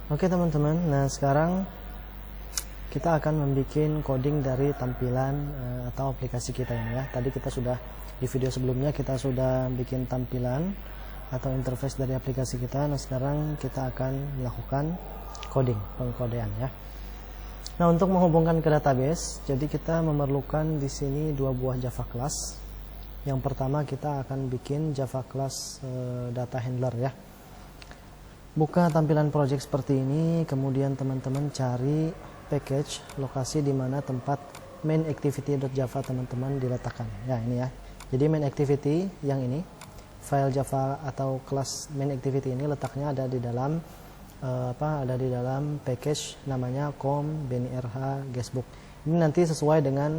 Oke teman-teman, nah sekarang kita akan membuat coding dari tampilan atau aplikasi kita ini ya. Tadi kita sudah di video sebelumnya kita sudah bikin tampilan atau interface dari aplikasi kita. Nah sekarang kita akan melakukan coding, pengkodean ya. Nah untuk menghubungkan ke database, jadi kita memerlukan di sini dua buah Java class. Yang pertama kita akan bikin Java class data handler ya. Buka tampilan project seperti ini, kemudian teman-teman cari package lokasi di mana tempat main activity.java teman-teman diletakkan. Ya ini ya. Jadi main activity yang ini, file Java atau kelas main activity ini letaknya ada di dalam ada di dalam package namanya com.benirh guestbook. Ini nanti sesuai dengan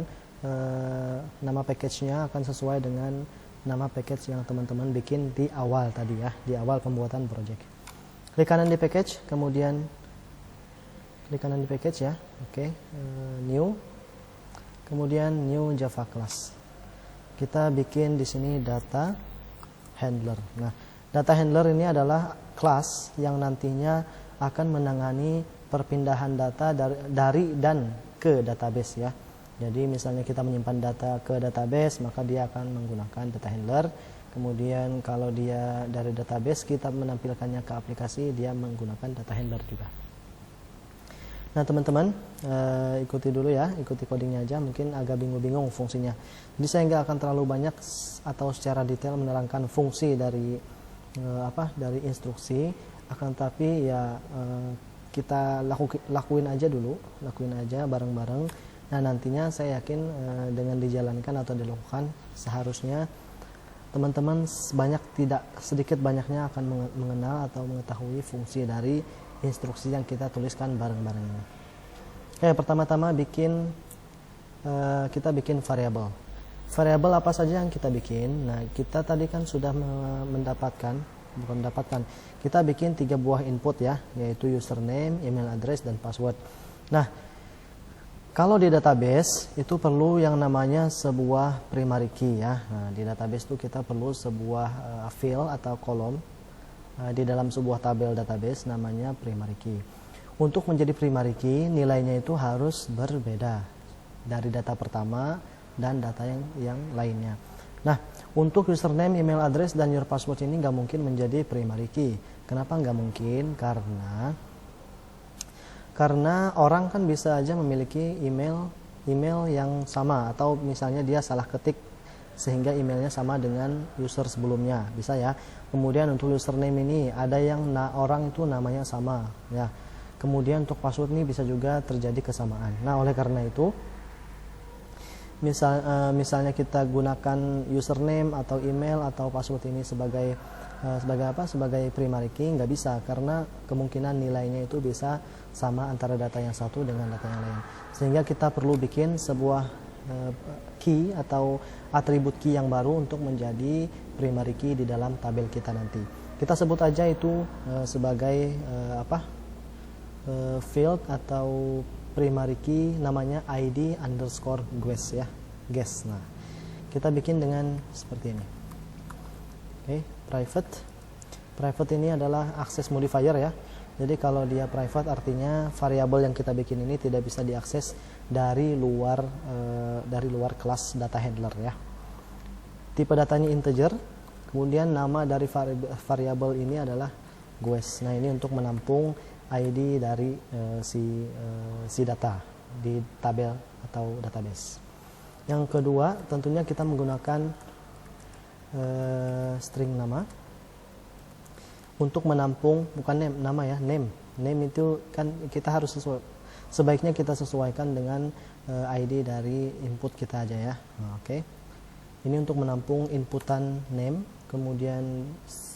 nama package-nya akan sesuai dengan nama package yang teman-teman bikin di awal tadi ya, di awal pembuatan project. Klik kanan di package, kemudian klik kanan di package ya, oke, new, kemudian new Java class. Kita bikin di sini data handler. Nah, data handler ini adalah kelas yang nantinya akan menangani perpindahan data dari dan ke database ya. Jadi misalnya kita menyimpan data ke database, maka dia akan menggunakan data handler. Kemudian kalau dia dari database kita menampilkannya ke aplikasi, dia menggunakan data handler juga. Nah teman-teman, ikuti dulu ya, ikuti codingnya aja, mungkin agak bingung-bingung fungsinya. Jadi saya nggak akan terlalu banyak atau secara detail menerangkan fungsi dari dari instruksi, akan tapi ya kita lakuin aja dulu, lakuin aja bareng-bareng. Nah nantinya saya yakin dengan dijalankan atau dilakukan seharusnya teman-teman sedikit banyaknya akan mengenal atau mengetahui fungsi dari instruksi yang kita tuliskan bareng-bareng ini. Pertama-tama kita bikin variabel. Variabel apa saja yang kita bikin? Nah, kita tadi kan sudah kita bikin 3 buah input ya, yaitu username, email address, dan password. Nah, kalau di database itu perlu yang namanya sebuah primary key ya. Nah, di database itu kita perlu sebuah field atau kolom di dalam sebuah tabel database namanya primary key. Untuk menjadi primary key, nilainya itu harus berbeda dari data pertama dan data yang lainnya. Nah, untuk username, email address, dan your password ini nggak mungkin menjadi primary key. Kenapa nggak mungkin? Karena orang kan bisa aja memiliki email yang sama, atau misalnya dia salah ketik sehingga emailnya sama dengan user sebelumnya, bisa ya. Kemudian untuk username ini ada yang orang itu namanya sama ya. Kemudian untuk password ini bisa juga terjadi kesamaan. Nah, oleh karena itu misalnya kita gunakan username atau email atau password ini sebagai primary key, nggak bisa, karena kemungkinan nilainya itu bisa sama antara data yang satu dengan data yang lain. Sehingga kita perlu bikin sebuah key atau atribut key yang baru untuk menjadi primary key di dalam tabel kita nanti. Kita sebut aja itu sebagai field atau primary key, namanya ID_guest ya, guest. Nah, kita bikin dengan seperti ini. Private ini adalah access modifier ya. Jadi kalau dia private artinya variabel yang kita bikin ini tidak bisa diakses dari luar kelas data handler ya. Tipe datanya integer, kemudian nama dari variabel ini adalah guest. Nah, ini untuk menampung ID dari si data di tabel atau database. Yang kedua, tentunya kita menggunakan string nama untuk menampung, bukan nama ya, name itu kan kita harus sebaiknya kita sesuaikan dengan ID dari input kita aja ya. Oke. Ini untuk menampung inputan name, kemudian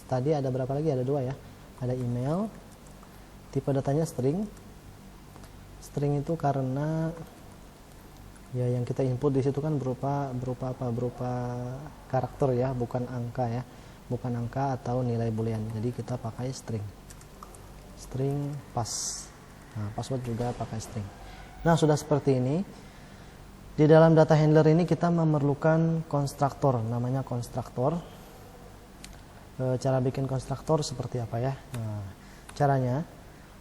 tadi ada berapa lagi? Ada 2 ya. Ada email. Tipe datanya string. String itu karena ya yang kita input di situ kan berupa karakter ya, bukan angka ya. Bukan angka atau nilai boolean. Jadi kita pakai string. String pass. Nah, password juga pakai string. Nah, sudah seperti ini. Di dalam data handler ini kita memerlukan konstruktor, namanya konstruktor. Cara bikin konstruktor seperti apa ya? Nah, caranya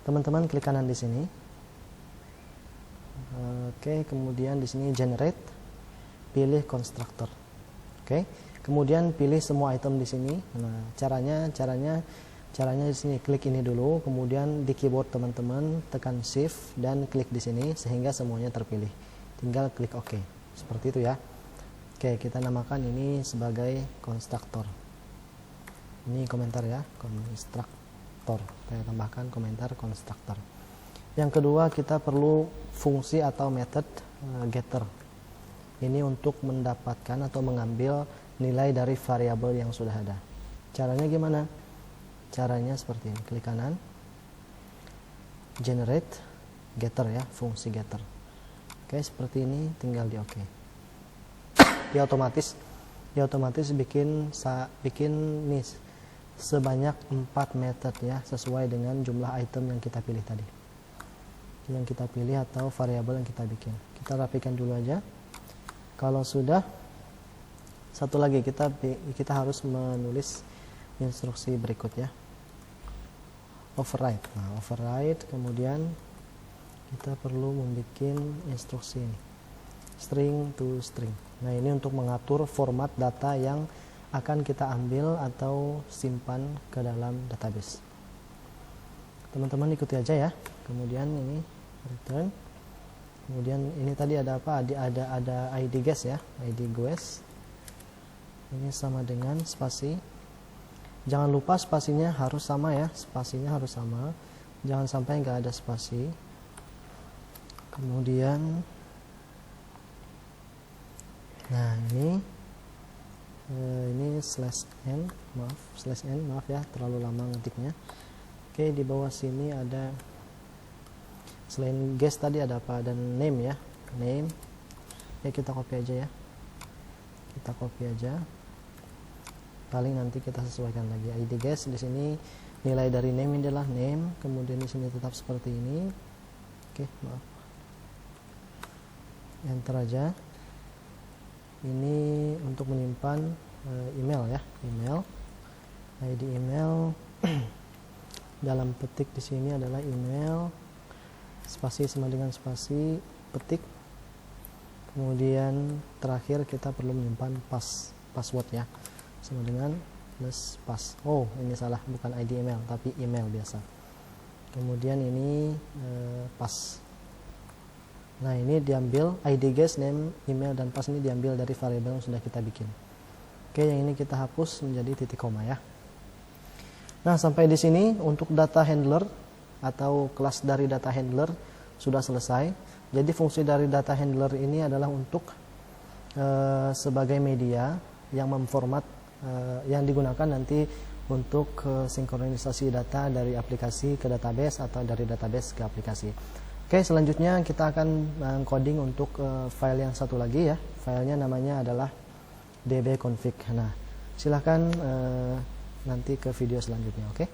Teman-teman klik kanan di sini. Oke, kemudian di sini generate, pilih constructor. Oke, kemudian pilih semua item di sini. Nah, caranya di sini klik ini dulu, kemudian di keyboard teman-teman tekan shift dan klik di sini sehingga semuanya terpilih. Tinggal klik OK. Seperti itu ya. Oke, kita namakan ini sebagai constructor. Ini komentar ya, constructor. Saya tambahkan komentar constructor. Yang kedua, kita perlu fungsi atau method getter. Ini untuk mendapatkan atau mengambil nilai dari variabel yang sudah ada. Caranya gimana? Caranya seperti ini. Klik kanan, generate, getter ya, fungsi getter. Oke, seperti ini, tinggal di OK. Dia otomatis bikin nih sebanyak 4 method ya, sesuai dengan jumlah item yang kita pilih tadi. Yang kita pilih atau variabel yang kita bikin. Kita rapikan dulu aja. Kalau sudah, satu lagi kita harus menulis instruksi berikut ya. Override. Nah, override, kemudian kita perlu membuat instruksi ini. String to string. Nah, ini untuk mengatur format data yang akan kita ambil atau simpan ke dalam database. Teman-teman ikuti aja ya. Kemudian ini return. Kemudian ini tadi ada apa? Ada ID guess ya, ID guess. Ini sama dengan spasi. Jangan lupa spasinya harus sama ya, spasinya harus sama. Jangan sampai nggak ada spasi. Kemudian, nah ini slash n, maaf ya, terlalu lama ngetiknya. Oke, di bawah sini ada selain guess tadi ada apa? Dan name ya, name. Ya, kita copy aja ya. Kita copy aja. Paling nanti kita sesuaikan lagi. ID guess di sini nilai dari name adalah name, kemudian di sini tetap seperti ini. Oke, maaf. Enter aja. Ini untuk menyimpan email ya, email. ID email dalam petik di sini adalah email, spasi sama dengan spasi, petik. Kemudian terakhir kita perlu menyimpan password ya, sama dengan plus pass. Oh, ini salah, bukan ID email tapi email biasa. Kemudian ini pass. Nah, ini diambil ID guess, name, email dan pass ini diambil dari variabel yang sudah kita bikin. Oke, yang ini kita hapus menjadi titik koma ya. Nah, sampai di sini untuk data handler atau kelas dari data handler sudah selesai. Jadi fungsi dari data handler ini adalah untuk sebagai media yang memformat yang digunakan nanti untuk sinkronisasi data dari aplikasi ke database atau dari database ke aplikasi. Oke, selanjutnya kita akan coding untuk file yang satu lagi ya. Filenya namanya adalah dbconfig. Nah, silahkan nanti ke video selanjutnya, oke?